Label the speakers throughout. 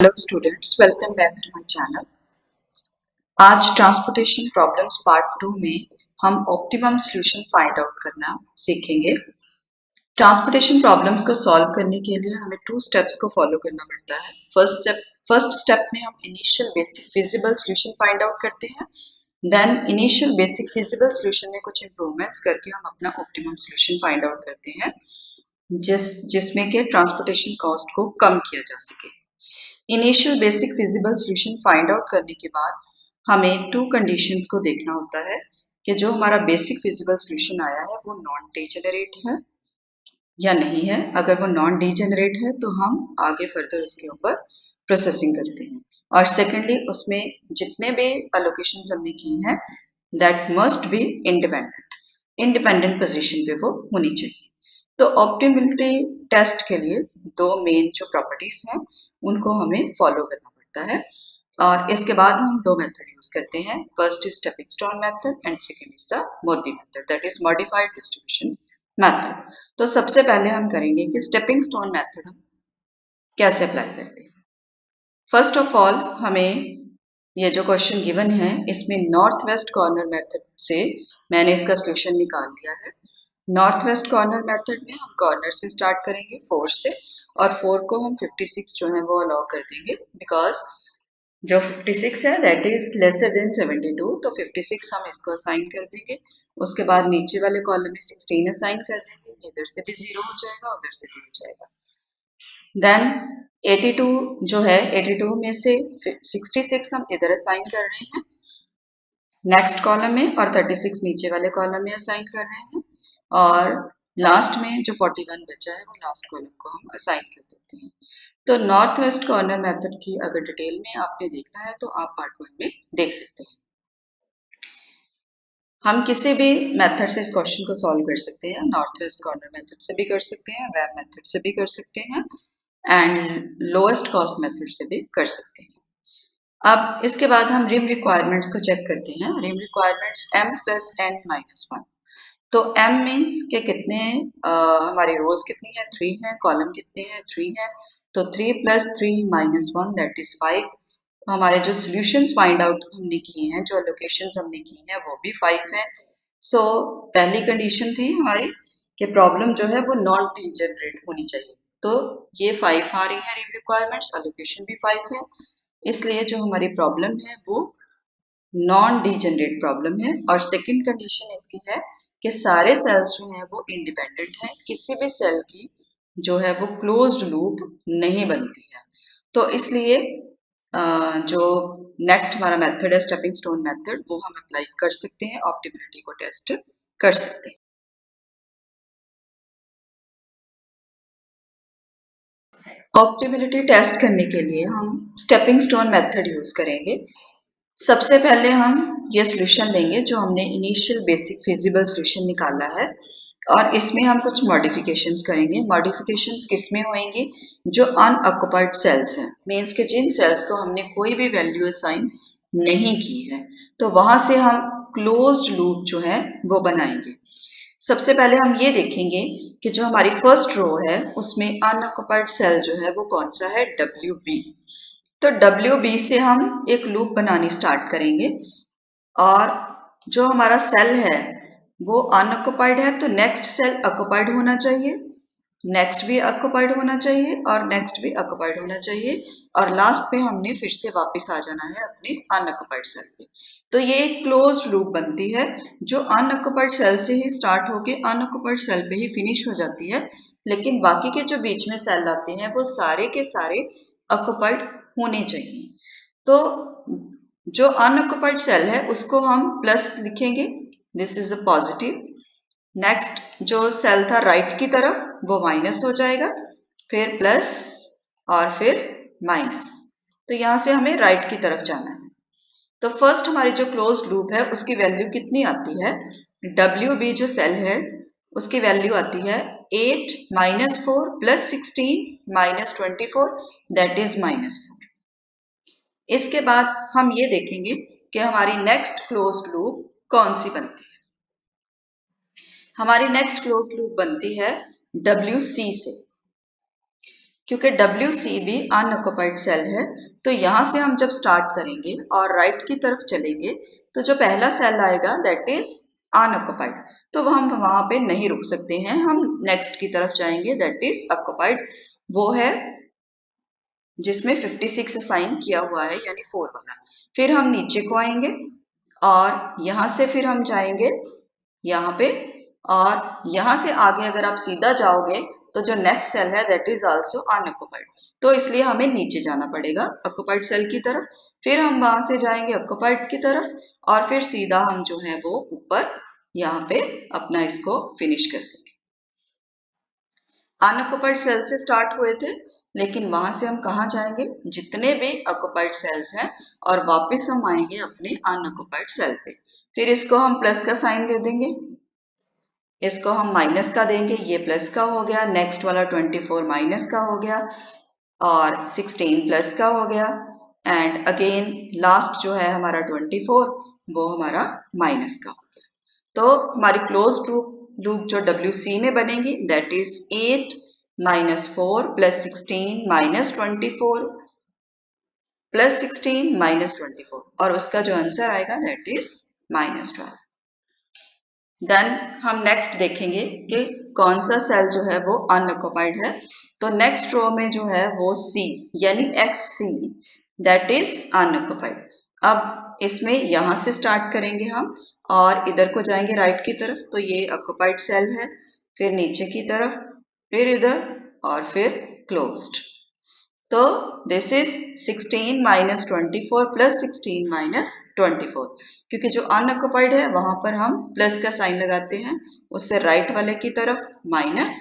Speaker 1: Hello students, welcome back to my channel. आज transportation problems part 2 में हम optimum solution find out करना सीखेंगे। ट्रांसपोर्टेशन प्रॉब्लम्स को सॉल्व करने के लिए हमें 2 स्टेप्स को फॉलो करना पड़ता है। फर्स्ट स्टेप में हम initial basic feasible solution find out करते हैं। Then initial basic feasible solution में कुछ इंप्रूवमेंट्स करके हम अपना ऑप्टिमम सॉल्यूशन फाइंड आउट करते हैं, जिसमें कि ट्रांसपोर्टेशन कॉस्ट को कम किया जा सके। Initial basic feasible solution find out करने के बाद हमें 2 कंडीशंस को देखना होता है कि जो हमारा बेसिक फिजिबल सॉल्यूशन आया है वो नॉन डीजेनरेट है या नहीं है। अगर वो नॉन डीजेनरेट है तो हम आगे फर्दर उसके ऊपर प्रोसेसिंग करते हैं। और सेकेंडली उसमें जितने भी एलोकेशंस हमने की हैं that must be independent position पे वो होनी चाहिए। तो ऑप्टिमिलिटी टेस्ट के लिए 2 मेन जो प्रॉपर्टीज हैं उनको हमें फॉलो करना पड़ता है और इसके बाद हम 2 मेथड यूज करते हैं। First is stepping stone method and second is the Modi method, that is modified distribution method. तो सबसे पहले हम करेंगे कि स्टेपिंग स्टोन मेथड हम कैसे अप्लाई करते हैं। फर्स्ट ऑफ ऑल हमें ये जो क्वेश्चन गिवन है इसमें नॉर्थ वेस्ट कॉर्नर मेथड से मैंने इसका सोल्यूशन निकाल लिया है। नॉर्थ वेस्ट कॉर्नर मेथड में हम कॉर्नर से स्टार्ट करेंगे 4 से, और 4 को हम 56 जो है वो अलाउ कर देंगे बिकॉज जो 56 है दैट इज लेसर देन 72, तो 56 हम इसको असाइन कर देंगे। उसके बाद नीचे वाले कॉलम में 16 असाइन कर देंगे, इधर से भी 0 हो जाएगा उधर से भी हो जाएगा। देन 82 जो है 82 में से 66 हम इधर असाइन कर रहे हैं नेक्स्ट कॉलम में, और 36 नीचे वाले कॉलम में असाइन कर रहे हैं, और लास्ट में जो 41 बचा है वो लास्ट कॉलम को हम असाइन कर देते हैं। तो नॉर्थ वेस्ट कॉर्नर मेथड की अगर डिटेल में आपने देखना है तो आप पार्ट 1 में देख सकते हैं। हम किसी भी मेथड से इस क्वेश्चन को सॉल्व कर सकते हैं। नॉर्थ वेस्ट कॉर्नर मेथड से भी कर सकते हैं, वेब मेथड से भी कर सकते हैं एंड लोएस्ट कॉस्ट मेथड से भी कर सकते हैं। अब इसके बाद हम रिम रिक्वायरमेंट्स को चेक करते हैं। Rim requirements m plus n minus 1। तो m मीन्स के कितने हमारी रोज कितनी है 3 है, कॉलम कितने हैं 3 है, तो 3 प्लस 3 माइनस 1 दैट इज 5। हमारे जो सॉल्यूशंस फाइंड आउट हमने किए हैं, जो लोकेशंस हमने की हैं वो भी 5 है। सो पहली कंडीशन थी हमारी कि प्रॉब्लम जो है वो नॉन डीजेनरेट होनी चाहिए, तो ये 5 आ रही है रिम रिक्वायरमेंट्स, लोकेशन भी 5 है, इसलिए जो हमारी प्रॉब्लम है वो नॉन डीजेनरेट प्रॉब्लम है। और सेकंड कंडीशन इसकी है कि सारे सेल्स जो हैं वो इंडिपेंडेंट हैं, किसी भी सेल की जो है वो क्लोज्ड लूप नहीं बनती है। तो इसलिए जो नेक्स्ट हमारा मेथड है स्टेपिंग स्टोन मेथड, वो हम अप्लाई कर सकते हैं, ऑप्टिमिलिटी को टेस्ट कर सकते हैं। ऑप्टिमिलिटी टेस्ट करने के लिए हम स्टेपिंग स्टोन मेथड यूज करेंगे। सबसे पहले हम ये सॉल्यूशन लेंगे जो हमने इनिशियल बेसिक फिजिबल सॉल्यूशन निकाला है, और इसमें हम कुछ मॉडिफिकेशंस करेंगे। मॉडिफिकेशंस किसमें होंगी? जो अनऑक्युपाइड सेल्स हैं, मीन्स के जिन सेल्स को हमने कोई भी वैल्यू असाइन नहीं की है, तो वहां से हम क्लोज्ड लूप जो है वो बनाएंगे। सबसे पहले हम ये देखेंगे कि जो हमारी फर्स्ट रो है उसमें अनऑक्युपाइड सेल जो है वो कौन सा है, WB। तो WB से हम एक लूप बनानी स्टार्ट करेंगे, और जो हमारा सेल है वो अनऑक्युपाइड है तो नेक्स्ट सेल ऑक्युपाइड होना चाहिए, नेक्स्ट भी ऑक्युपाइड होना चाहिए, और नेक्स्ट भी ऑक्युपाइड होना चाहिए, और लास्ट पे हमने फिर से वापस आ जाना है अपने अनऑक्युपाइड सेल पे। तो ये एक क्लोज्ड लूप बनती है जो अनऑक्युपाइड सेल से ही स्टार्ट होके अनऑक्युपाइड सेल पे ही फिनिश हो जाती है, लेकिन बाकी के जो बीच में सेल आते हैं वो सारे के सारे ऑक्युपाइड होने चाहिए। तो जो अनऑक्युपाइड सेल है उसको हम प्लस लिखेंगे, this is a positive. Next जो सेल था राइट की तरफ वो माइनस हो जाएगा, फिर प्लस और फिर माइनस। तो यहां से हमें राइट की तरफ जाना है। तो फर्स्ट हमारी जो क्लोज्ड लूप है उसकी वैल्यू कितनी आती है, WB जो सेल है उसकी वैल्यू आती है 8 minus 4 plus 16 minus 24 that is -4। इसके बाद हम ये देखेंगे कि हमारी नेक्स्ट क्लोज्ड लूप कौन सी बनती है। हमारी नेक्स्ट क्लोज्ड लूप बनती है WC से। क्योंकि WC भी अनऑक्युपाइड सेल है, तो यहाँ से हम जब स्टार्ट करेंगे और राइट की तरफ चलेंगे तो जो पहला सेल आएगा दैट इज अनऑक्युपाइड, तो हम वहां पे नहीं रुक सकते हैं, हम नेक्स्ट की तरफ जाएंगे दैट इज ऑक्युपाइड, वो है जिसमें 56 साइन किया हुआ है यानी 4 वाला। फिर हम नीचे को आएंगे और यहाँ से फिर हम जाएंगे यहाँ पे, और यहाँ से आगे अगर आप सीधा जाओगे तो जो नेक्स्ट सेल है दैट इज आल्सो अनऑक्युपाइड, तो इसलिए हमें नीचे जाना पड़ेगा ऑक्युपाइड सेल की तरफ, फिर हम वहां से जाएंगे ऑक्युपाइड की तरफ और फिर सीधा हम जो है वो ऊपर यहाँ पे अपना इसको फिनिश कर देंगे। अनऑक्युपाइड सेल से स्टार्ट हुए थे, लेकिन वहां से हम कहा जाएंगे जितने भी ऑक्युपाइड सेल्स हैं और वापस हम आएंगे अपने अनऑक्युपाइड सेल पे, फिर इसको हम प्लस का साइन दे देंगे, इसको हम माइनस का देंगे, ये प्लस का हो गया, नेक्स्ट वाला 24 माइनस का हो गया और 16 प्लस का हो गया, एंड अगेन लास्ट जो है हमारा 24 वो हमारा माइनस का हो गया। तो हमारी क्लोज लूप जो WC में बनेगी that is 8 minus 4 plus 16 minus 24 plus 16 minus 24, और उसका जो आंसर आएगा दैट इज -12। देन हम नेक्स्ट देखेंगे कि कौन सा सेल जो है वो अनऑक्युपाइड है, तो नेक्स्ट रो में जो है वो C यानी XC दैट इज अनऑक्युपाइड। अब इसमें यहां से स्टार्ट करेंगे हम और इधर को जाएंगे राइट की तरफ, तो ये ऑक्युपाइड सेल है, फिर नीचे की तरफ, फिर इधर और फिर क्लोज्ड। तो this is 16 minus 24 plus 16 minus 24, क्योंकि जो अनऑक्युपाइड है वहां पर हम प्लस का साइन लगाते हैं, उससे राइट वाले की तरफ माइनस,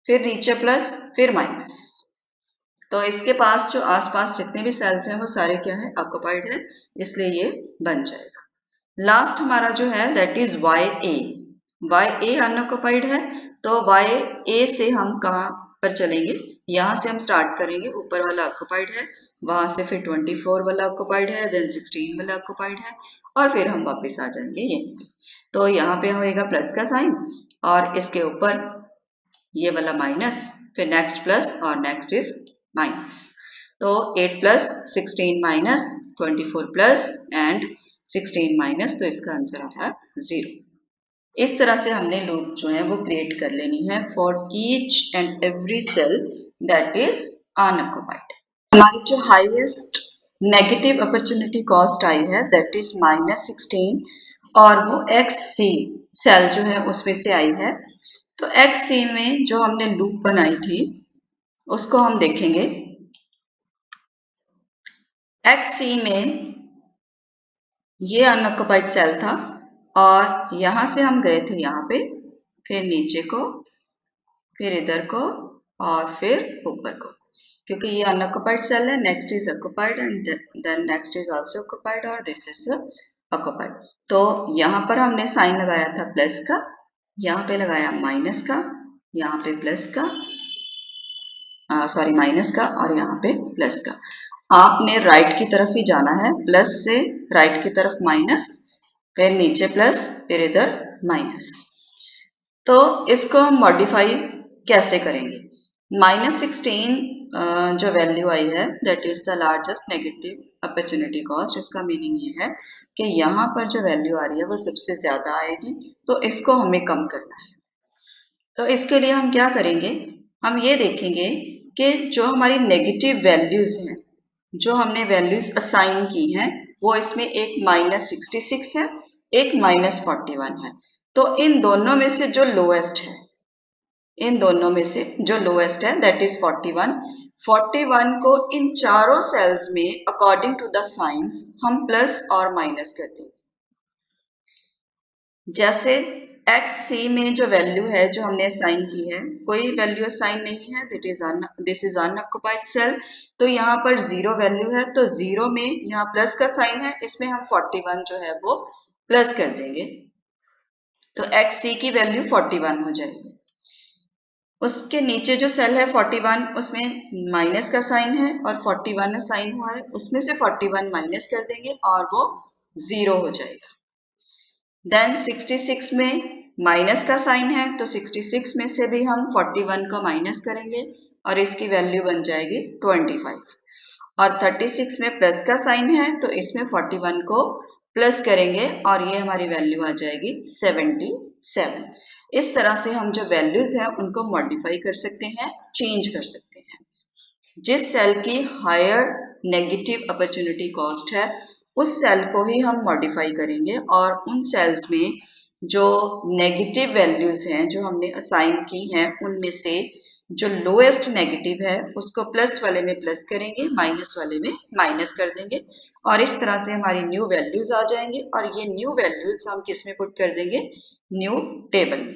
Speaker 1: फिर नीचे प्लस, फिर माइनस। तो इसके पास जो आसपास जितने भी सेल्स हैं वो सारे क्या है, ऑक्युपाइड है, इसलिए ये बन जाएगा। लास्ट हमारा जो है दैट इज YA अनऑक्युपाइड है, तो YA से हम कहाँ पर चलेंगे, यहाँ से हम स्टार्ट करेंगे, ऊपर वाला ऑक्युपाइड है, वहां से फिर 24 वाला ऑक्युपाइड है, देन 16 वाला ऑक्युपाइड है, और फिर हम वापस आ जाएंगे यहीं पे। तो यहाँ पे होएगा प्लस का साइन और इसके ऊपर ये वाला माइनस, फिर नेक्स्ट प्लस और नेक्स्ट इज माइनस। तो 8 plus 16 minus 24 plus and 16 minus, तो इसका आंसर आता है 0। इस तरह से हमने लूप जो है वो क्रिएट कर लेनी है for each and every cell that is unoccupied. हमारी जो हाईएस्ट नेगेटिव अपॉर्चुनिटी कॉस्ट आई है दैट इज -16, और वो XC सेल जो है उसमें से आई है। तो XC में जो हमने लूप बनाई थी उसको हम देखेंगे। XC में ये अनऑक्युपाइड सेल था और यहां से हम गए थे यहाँ पे, फिर नीचे को, फिर इधर को और फिर ऊपर को, क्योंकि ये अनऑक्युपाइड सेल है, next is occupied and then next is also occupied और दिस इज ऑक्युपाइड। तो यहाँ पर हमने साइन लगाया था प्लस का, यहाँ पे लगाया माइनस का, यहाँ पे प्लस का, सॉरी माइनस का, और यहाँ पे प्लस का। आपने राइट की तरफ ही जाना है, प्लस से राइट की तरफ माइनस, फिर नीचे प्लस, फिर इधर माइनस। तो इसको हम मॉडिफाई कैसे करेंगे, -16 जो वैल्यू आई है that is the largest negative opportunity cost, इसका मीनिंग ये है कि यहाँ पर जो वैल्यू आ रही है वो सबसे ज्यादा आएगी, तो इसको हमें कम करना है। तो इसके लिए हम क्या करेंगे, हम ये देखेंगे कि जो हमारी नेगेटिव वैल्यूज हैं, जो हमने वैल्यूज असाइन की हैं, वो इसमें एक -66 है, एक -41 है। तो इन दोनों में से जो लोएस्ट है, इन दोनों में से जो लोएस्ट है दैट इज 41 को इन चारों सेल्स में अकॉर्डिंग टू द साइंस हम प्लस और माइनस करते हैं। जैसे XC में जो वैल्यू है जो हमने असाइन की है, कोई वैल्यू असाइन नहीं है, दिस इज अनऑक्युपाइड सेल, तो यहाँ पर 0 वैल्यू है, तो 0 में यहाँ प्लस का साइन है, इसमें हम 41 जो है वो प्लस कर देंगे, तो XC की वैल्यू 41 हो जाएगी। उसके नीचे जो सेल है 41, उसमें माइनस का साइन है और 41 साइन हुआ है, उसमें से 41 माइनस कर देंगे और वो 0 हो जाएगा। देन 66 में माइनस का साइन है, तो 66 में से भी हम 41 को माइनस करेंगे और इसकी वैल्यू बन जाएगी 25। और 36 में प्लस का साइन है तो इसमें 41 को प्लस करेंगे और ये हमारी वैल्यू आ जाएगी 77। इस तरह से हम जो वैल्यूज हैं उनको मॉडिफाई कर सकते हैं, चेंज कर सकते हैं। जिस सेल की हायर नेगेटिव अपॉर्चुनिटी कॉस्ट है उस सेल को ही हम मॉडिफाई करेंगे और उन सेल्स में जो नेगेटिव वैल्यूज हैं जो हमने असाइन की हैं उनमें से जो लोएस्ट नेगेटिव है उसको प्लस वाले में प्लस करेंगे, माइनस वाले में माइनस कर देंगे और इस तरह से हमारी न्यू वैल्यूज आ जाएंगे और ये न्यू वैल्यूज हम किस में पुट कर देंगे, न्यू टेबल में।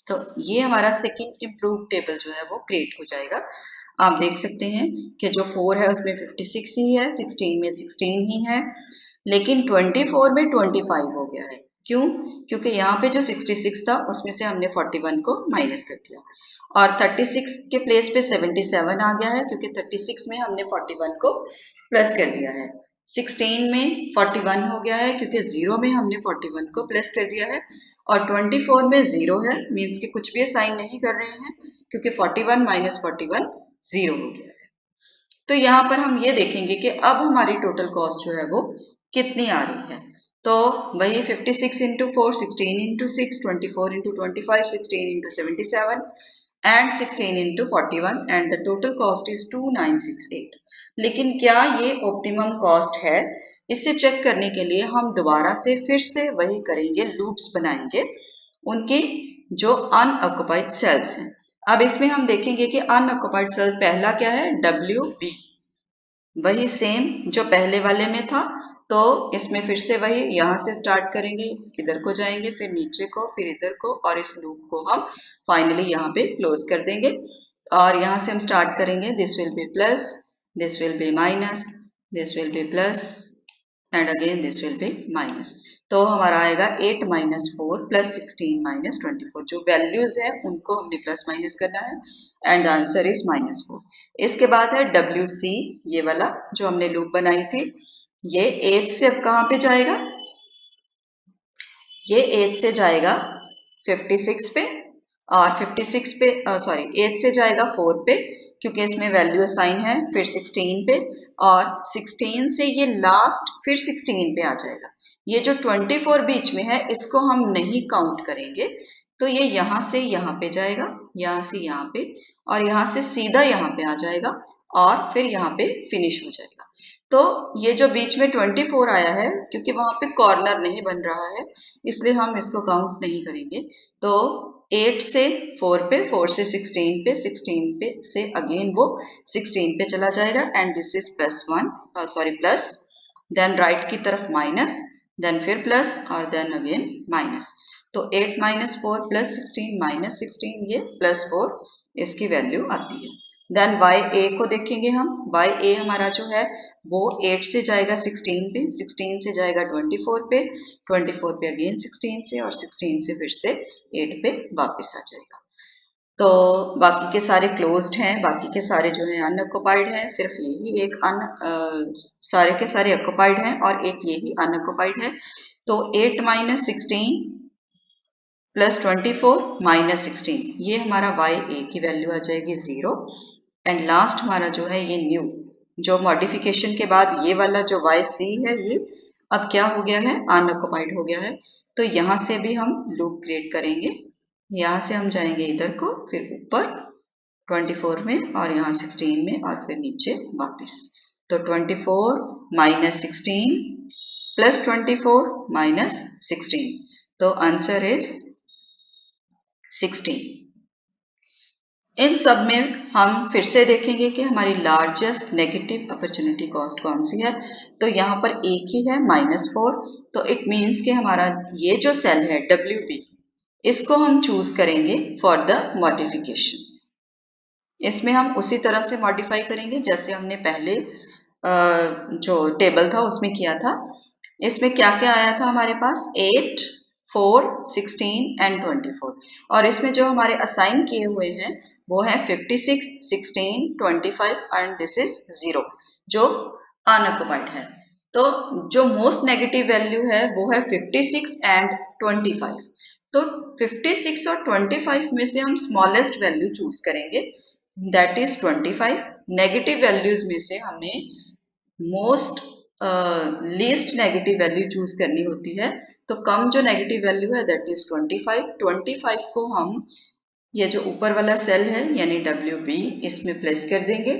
Speaker 1: तो ये हमारा सेकंड इम्प्रूव टेबल जो है वो क्रिएट हो जाएगा। आप देख सकते हैं कि जो 4 है उसमें 56 ही है, 16 में 16 ही है, लेकिन 24 में 25 हो गया है। क्यों? क्योंकि यहाँ पे जो 66 था उसमें से हमने 41 को माइनस कर दिया और 36 के प्लेस पे 77 आ गया है क्योंकि 36 में हमने 41 को प्लस कर दिया है। 16 में 41 हो गया है क्योंकि 0 में हमने 41 को प्लस कर दिया है और 24 में 0 है, मीन्स कि कुछ भी साइन नहीं कर रहे हैं क्योंकि 41 माइनस 41 0 हो गया है। तो यहाँ पर हम ये देखेंगे कि अब हमारी टोटल कॉस्ट जो है वो कितनी आ रही है। तो वही 56 into 4, 16 into 6, 24 into 25, 16 into 77 and 16 into 41 and the total cost is 2968। लेकिन क्या ये ऑप्टिमम कॉस्ट है? इसे चेक करने के लिए हम दोबारा से फिर से वही करेंगे, लूप्स बनाएंगे उनकी जो अनऑक्युपाइड सेल्स हैं। अब इसमें हम देखेंगे कि अनऑक्युपाइड सेल पहला क्या है, WB, वही सेम जो पहले वाले में था। तो इसमें फिर से वही यहाँ से स्टार्ट करेंगे, इधर को जाएंगे, फिर नीचे को, फिर इधर को और इस लूप को हम फाइनली यहाँ पे क्लोज कर देंगे। और यहाँ से हम स्टार्ट करेंगे, this will be plus, this will be minus, this will be plus and again this will be minus. तो हमारा आएगा 8 माइनस 4 प्लस 16 माइनस 24। जो वैल्यूज है उनको हमने प्लस माइनस करना है एंड आंसर इज -4। इसके बाद है WC, ये वाला जो हमने लूप बनाई थी। ये 8 से अब कहाँ पे जाएगा, ये 8 से जाएगा 56 पे और 56 पे 8 से जाएगा 4 पे क्योंकि इसमें वैल्यू असाइन है, फिर 16 पे और 16 से ये लास्ट फिर 16 पे आ जाएगा। ये जो 24 बीच में है इसको हम नहीं काउंट करेंगे, तो ये यहाँ से यहाँ पे जाएगा, यहाँ से यहाँ पे और यहाँ से सीधा यहाँ पे आ जाएगा और फिर यहाँ पे फिनिश हो जाएगा। तो ये जो बीच में 24 आया है क्योंकि वहां पे कॉर्नर नहीं बन रहा है इसलिए हम इसको काउंट नहीं करेंगे। तो 8 से 4 पे, 4 से 16 पे, 16 पे से अगेन वो 16 पे चला जाएगा and this is plus, then right की तरफ माइनस, देन फिर प्लस और देन अगेन माइनस। तो 8 माइनस 4 प्लस 16 माइनस 16, ये +4 इसकी वैल्यू आती है। देन YA को देखेंगे हम, YA हमारा जो है वो 8 से जाएगा 16 पे, 16 से जाएगा 24 पे, 24 पे अगेन 16 से और 16 से फिर से 8 पे वापस आ जाएगा। तो बाकी के सारे क्लोज्ड हैं, बाकी के सारे जो हैं अनऑक्युपाइड हैं, सिर्फ यही एक सारे के सारे ऑक्युपाइड हैं और एक यही अनऑक्युपाइड है। तो 8 माइनस 16 प्लस 24 माइनस 16, ये हमारा YA की वैल्यू आ जाएगी 0 एंड लास्ट हमारा जो है ये न्यू, जो मॉडिफिकेशन के बाद ये वाला जो YC है ये अब क्या हो गया है, अनऑक्युपाइड हो गया है। तो यहाँ से भी हम लूप क्रिएट करेंगे, यहाँ से हम जाएंगे इधर को, फिर ऊपर 24 में और यहाँ 16 में और फिर नीचे वापस। तो 24 माइनस 16 प्लस 24 माइनस 16, तो आंसर इज 16। इन सब में हम फिर से देखेंगे कि हमारी लार्जेस्ट नेगेटिव अपॉर्चुनिटी कॉस्ट कौन सी है। तो यहाँ पर एक ही है -4, तो इट मीन्स कि हमारा ये जो सेल है WB, इसको हम चूज करेंगे फॉर द मॉडिफिकेशन। इसमें हम उसी तरह से मॉडिफाई करेंगे जैसे हमने पहले जो टेबल था उसमें किया था। इसमें क्या क्या आया था हमारे पास, 8, 4, 16 एंड 24 और इसमें जो हमारे असाइन किए हुए हैं वो है 56, 16, 25 एंड दिस इज 0 जो अनऑक्युपाइड है। तो जो मोस्ट नेगेटिव वैल्यू है वो है 56 एंड 25। तो 56 और 25 में से हम स्मॉलेस्ट वैल्यू चूज करेंगे दैट इज 25। नेगेटिव वैल्यूज में से हमें most least negative value choose करनी होती है। तो कम जो नेगेटिव वैल्यू है दैट इज 25। 25 को हम ये जो ऊपर वाला सेल है यानी WB इसमें प्लेस कर देंगे,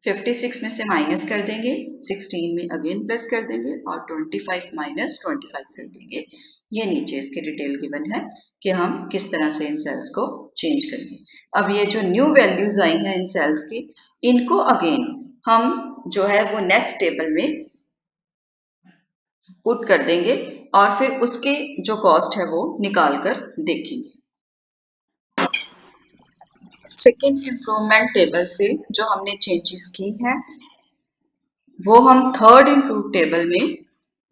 Speaker 1: 56 में से माइनस कर देंगे, 16 में अगेन प्लस कर देंगे और 25 माइनस 25 कर देंगे। ये नीचे इसके डिटेल गिवन है कि हम किस तरह से इन सेल्स को चेंज करेंगे। अब ये जो न्यू वैल्यूज आई हैं इन सेल्स की, इनको अगेन हम जो है वो नेक्स्ट टेबल में पुट कर देंगे और फिर उसकी जो कॉस्ट है वो निकाल कर देखेंगे। सेकेंड इम्प्रूवमेंट टेबल से जो हमने चेंजेस की हैं वो हम थर्ड इम्प्रूव टेबल में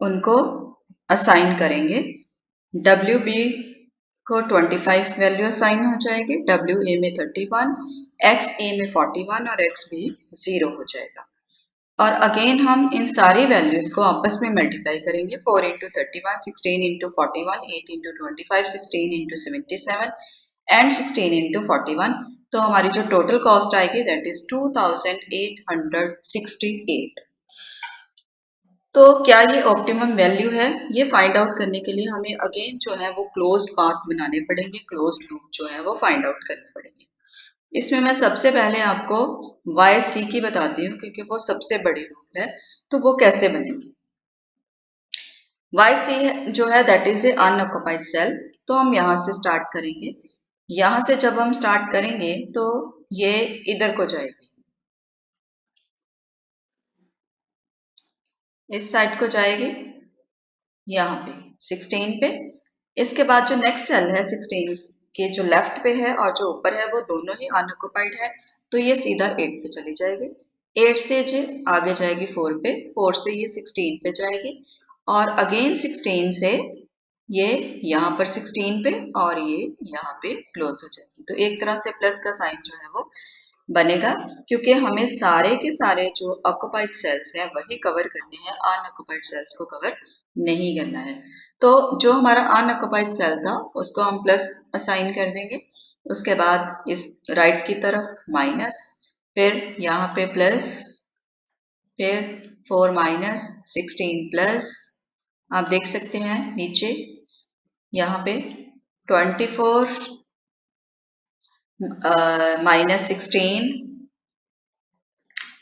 Speaker 1: उनको असाइन करेंगे। WB को 25 वैल्यू असाइन हो जाएगी, WA में 31, XA में 41 और XB 0 हो जाएगा। और अगेन हम इन सारी वैल्यूज को आपस में मल्टीप्लाई करेंगे। 4 into 31, 16 into 41, 8 into 25, 16 into 77 and 16 into 41। तो हमारी जो टोटल कॉस्ट आएगी दैट इज 2868। तो क्या ये ऑप्टिमम वैल्यू है? ये फाइंड आउट करने के लिए हमें अगेन जो है वो क्लोज्ड पाथ बनाने पड़ेंगे, क्लोज्ड लूप जो है वो फाइंड आउट करने पड़ेंगे। इसमें मैं सबसे पहले आपको YC की बताती हूँ क्योंकि वो सबसे बड़ी रूल है। तो वो कैसे बनेगी? YC जो है that is a unoccupied cell. तो हम यहाँ से स्टार्ट करेंगे। यहाँ से जब हम स्टार्ट करेंगे तो ये इधर को जाएगी, इस साइड को जाएगी, यहाँ पे 16 पे। इसके बाद जो नेक्स्ट सेल है 16 के जो लेफ्ट पे है और जो ऊपर है वो दोनों ही अनऑक्युपाइड है। तो ये सीधा 8 पे चली जाएगी, 8 से ये आगे जाएगी 4 पे, 4 से ये 16 पे जाएगी और अगेन 16 से ये यहाँ पर 16 पे और ये यहाँ पे क्लोज हो जाएगी। तो एक तरह से प्लस का साइन जो है वो बनेगा क्योंकि हमें सारे के सारे जो ऑक्युपाइड सेल्स हैं वही कवर करने हैं, अनऑक्युपाइड सेल्स को कवर नहीं करना है। तो जो हमारा अनऑक्युपाइड सेल था उसको हम प्लस असाइन कर देंगे, उसके बाद इस राइट की तरफ माइनस, फिर यहाँ पे प्लस, फिर 4 माइनस 16 प्लस, आप देख सकते हैं नीचे यहाँ पे 24 minus 16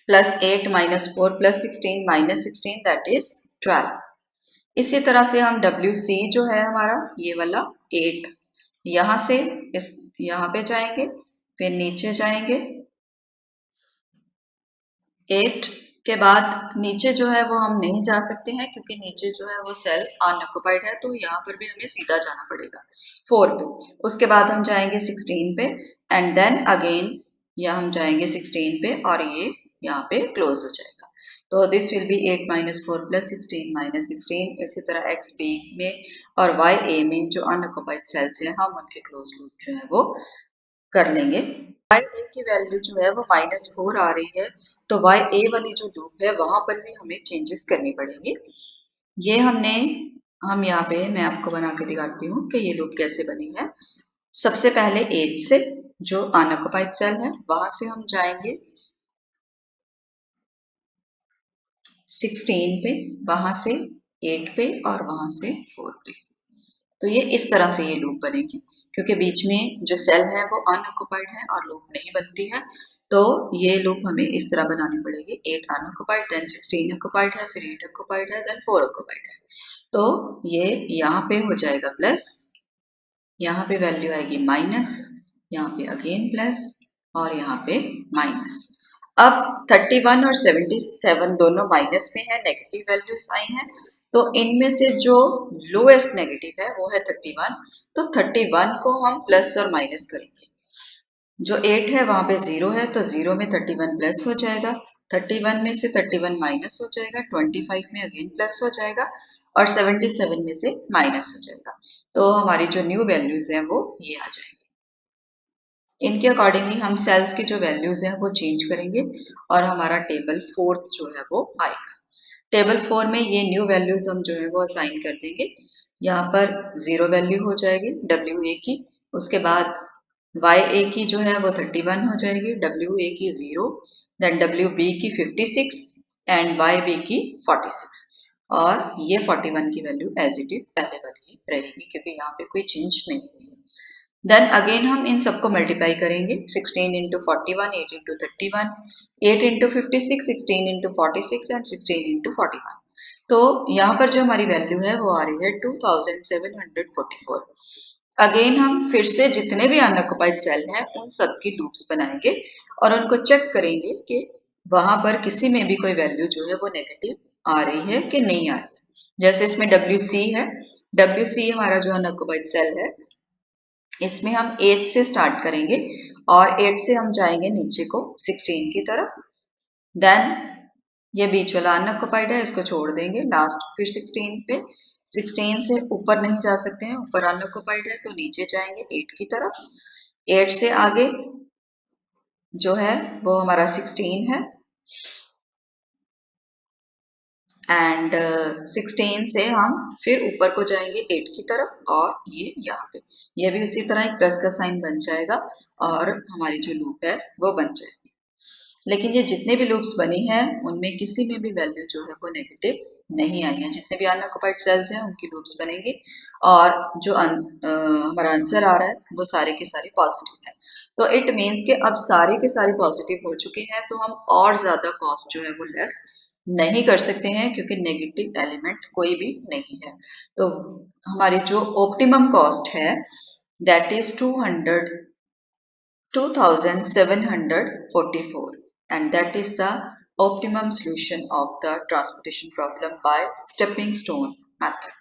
Speaker 1: plus 8 minus 4 plus 16 minus 16 that is 12। इसी तरह से हम WC जो है हमारा ये वाला 8, यहाँ से इस यहाँ पे जाएंगे, फिर नीचे जाएंगे 8 के बाद नीचे जो है वो हम नहीं जा सकते हैं क्योंकि नीचे जो है वो सेल अनऑक्युपाइड है। तो यहाँ पर भी हमें सीधा जाना पड़ेगा 4 पे। उसके बाद हम जाएंगे 16 पे एंड देन अगेन यहाँ हम जाएंगे 16 पे और ये यहाँ पे क्लोज हो जाएगा। तो this will be 8 minus 4 plus 16 minus 16। इसी तरह XB में और YA में जो अनऑक्युपाइड सेल्स हैं हम उनके क्लोज लूप जो है वो कर लेंगे। YA की वैल्यू जो है वो -4 आ रही है तो YA वाली जो लूप है वहां पर भी हमें चेंजेस करनी पड़ेंगी। ये हम यहाँ पे मैं आपको बना के दिखाती हूँ कि ये लूप कैसे बनी है। सबसे पहले 8 से जो अनऑक्युपाइड सेल है वहां से हम जाएंगे 16 पे, वहां से 8 पे और वहां से 4 पे। तो ये इस तरह से ये लूप बनेगी क्योंकि बीच में जो सेल है वो अनऑक्युपाइड है और लूप नहीं बनती है। तो ये लूप हमें इस तरह बनानी पड़ेगी, 8 अनऑक्युपाइड, देन 16 ऑक्युपाइड है, फिर 8 ऑक्युपाइड है, देन 4 ऑक्युपाइड है। तो ये यहाँ पे हो जाएगा प्लस, यहाँ पे वैल्यू आएगी माइनस, यहाँ पे अगेन प्लस और यहाँ पे माइनस। अब 31 और 77 दोनों माइनस में है, नेगेटिव वैल्यू साइन है। तो इनमें से जो लोएस्ट नेगेटिव है वो है 31। तो 31 को हम प्लस और माइनस करेंगे। जो 8 है वहां पे 0 है तो 0 में 31 प्लस हो जाएगा, 31 में से 31 माइनस हो जाएगा, 25 में अगेन प्लस हो जाएगा और 77 में से माइनस हो जाएगा। तो हमारी जो न्यू वैल्यूज हैं वो ये आ जाएंगी। इनके अकॉर्डिंगली हम सेल्स की जो वैल्यूज हैं वो चेंज करेंगे और हमारा टेबल 4th जो है वो आएगा। टेबल 4 में ये न्यू वैल्यूज हम जो है वो असाइन कर देंगे। यहाँ पर 0 वैल्यू हो जाएगी WA की, उसके बाद वाई ए की जो है वो 31 हो जाएगी, डब्ल्यू ए की 0, देन डब्ल्यू बी की 56 एंड वाई बी की 46, और ये 41 की वैल्यू एज इट इज पहले वाली ही रहेगी क्योंकि यहाँ पे कोई चेंज नहीं हुई है। देन अगेन हम इन सबको मल्टीप्लाई करेंगे, 16 into 41, 8 into 31, 8 into 56, 16 into 46 and 16 into 41। तो यहाँ पर जो हमारी वैल्यू है वो आ रही है 2744। अगेन हम फिर से जितने भी अनऑक्युपाइड सेल हैं उन सब की लूप्स बनाएंगे और उनको चेक करेंगे कि वहां पर किसी में भी कोई वैल्यू जो है वो नेगेटिव आ रही है कि नहीं आ रही है। जैसे इसमें WC है, WC हमारा जो अनऑक्युपाइड सेल है, इसमें हम 8 से स्टार्ट करेंगे और 8 से हम जाएंगे नीचे को 16 की तरफ। देन ये बीच वाला अनऑक्युपाइड है, इसको छोड़ देंगे लास्ट, फिर 16 पे, 16 से ऊपर नहीं जा सकते हैं, ऊपर अनऑक्युपाइड है तो नीचे जाएंगे 8 की तरफ। 8 से आगे जो है वो हमारा 16 है एंड 16 से हम फिर ऊपर को जाएंगे 8 की तरफ और ये यहाँ पे, ये भी उसी तरह एक प्लस का साइन बन जाएगा और हमारी जो लूप है वो बन जाएगी। लेकिन ये जितने भी लूप्स बनी हैं उनमें किसी में भी वैल्यू जो है वो नेगेटिव नहीं आई है। जितने भी अनऑक्युपाइड सेल्स हैं उनकी लूप्स बनेंगी और जो हमारा आंसर आ रहा है वो सारे के सारे पॉजिटिव है। तो इट मीन्स कि अब सारे के सारे पॉजिटिव हो चुके हैं तो हम और ज्यादा कॉस्ट जो है वो लेस नहीं कर सकते हैं क्योंकि नेगेटिव एलिमेंट कोई भी नहीं है। तो हमारी जो ऑप्टिमम कॉस्ट है that is 2744, and that is the optimum solution of the transportation problem by stepping stone method.